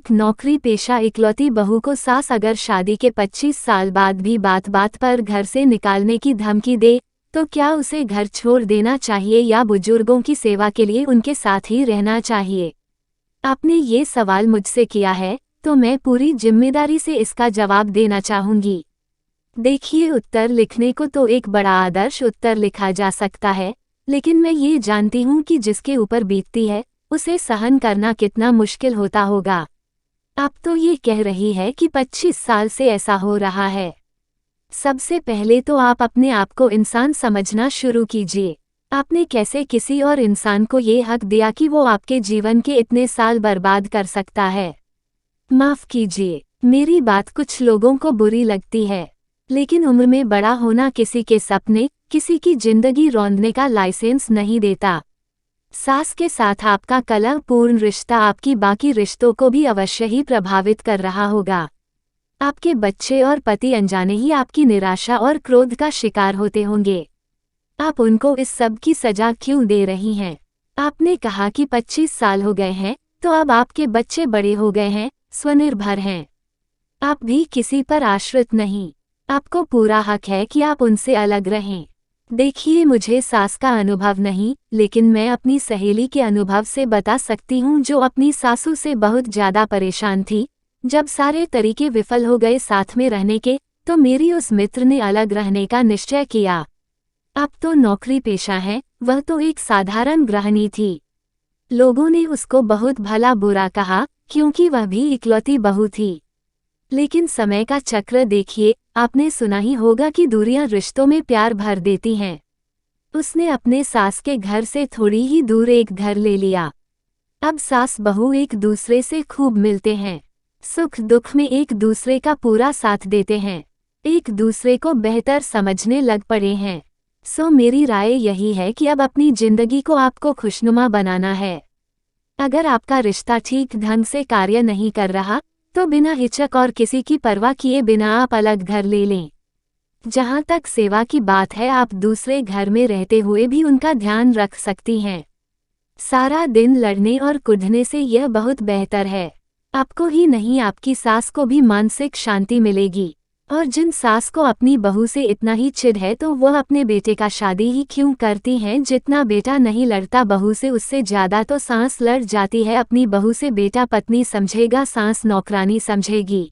एक नौकरी पेशा इकलौती बहू को सास अगर शादी के 25 साल बाद भी बात बात पर घर से निकालने की धमकी दे तो क्या उसे घर छोड़ देना चाहिए या बुजुर्गों की सेवा के लिए उनके साथ ही रहना चाहिए? आपने ये सवाल मुझसे किया है तो मैं पूरी जिम्मेदारी से इसका जवाब देना चाहूंगी। देखिए, उत्तर लिखने को तो एक बड़ा आदर्श उत्तर लिखा जा सकता है, लेकिन मैं ये जानती हूँ कि जिसके ऊपर बीतती है उसे सहन करना कितना मुश्किल होता होगा। अब तो ये कह रही है कि 25 साल से ऐसा हो रहा है। सबसे पहले तो आप अपने आप को इंसान समझना शुरू कीजिए। आपने कैसे किसी और इंसान को ये हक दिया कि वो आपके जीवन के इतने साल बर्बाद कर सकता है? माफ कीजिए, मेरी बात कुछ लोगों को बुरी लगती है, लेकिन उम्र में बड़ा होना किसी के सपने, किसी की जिंदगी रौंदने का लाइसेंस नहीं देता। सास के साथ आपका कलहपूर्ण रिश्ता आपकी बाकी रिश्तों को भी अवश्य ही प्रभावित कर रहा होगा। आपके बच्चे और पति अनजाने ही आपकी निराशा और क्रोध का शिकार होते होंगे। आप उनको इस सब की सजा क्यों दे रही हैं? आपने कहा कि 25 साल हो गए हैं, तो अब आपके बच्चे बड़े हो गए हैं, स्वनिर्भर हैं। आप भी किसी पर आश्रित नहीं। आपको पूरा हक है कि आप उनसे अलग रहें। देखिए, मुझे सास का अनुभव नहीं, लेकिन मैं अपनी सहेली के अनुभव से बता सकती हूँ जो अपनी सासू से बहुत ज़्यादा परेशान थी। जब सारे तरीके विफल हो गए साथ में रहने के, तो मेरी उस मित्र ने अलग रहने का निश्चय किया। अब तो नौकरी पेशा है, वह तो एक साधारण गृहिणी थी। लोगों ने उसको बहुत भला बुरा कहा क्योंकि वह भी इकलौती बहू थी। लेकिन समय का चक्र देखिए, आपने सुना ही होगा कि दूरियां रिश्तों में प्यार भर देती हैं। उसने अपने सास के घर से थोड़ी ही दूर एक घर ले लिया। अब सास बहू एक दूसरे से खूब मिलते हैं, सुख दुख में एक दूसरे का पूरा साथ देते हैं, एक दूसरे को बेहतर समझने लग पड़े हैं। मेरी राय यही है कि अब अपनी जिंदगी को आपको खुशनुमा बनाना है। अगर आपका रिश्ता ठीक ढंग से कार्य नहीं कर रहा तो बिना हिचक और किसी की परवाह किए बिना आप अलग घर ले लें। जहाँ तक सेवा की बात है, आप दूसरे घर में रहते हुए भी उनका ध्यान रख सकती हैं। सारा दिन लड़ने और कुढ़ने से यह बहुत बेहतर है। आपको ही नहीं, आपकी सास को भी मानसिक शांति मिलेगी। और जिन सास को अपनी बहू से इतना ही चिढ़ है तो वह अपने बेटे का शादी ही क्यों करती हैं? जितना बेटा नहीं लड़ता बहू से, उससे ज़्यादा तो सास लड़ जाती है। अपनी बहू से बेटा पत्नी समझेगा, सास नौकरानी समझेगी।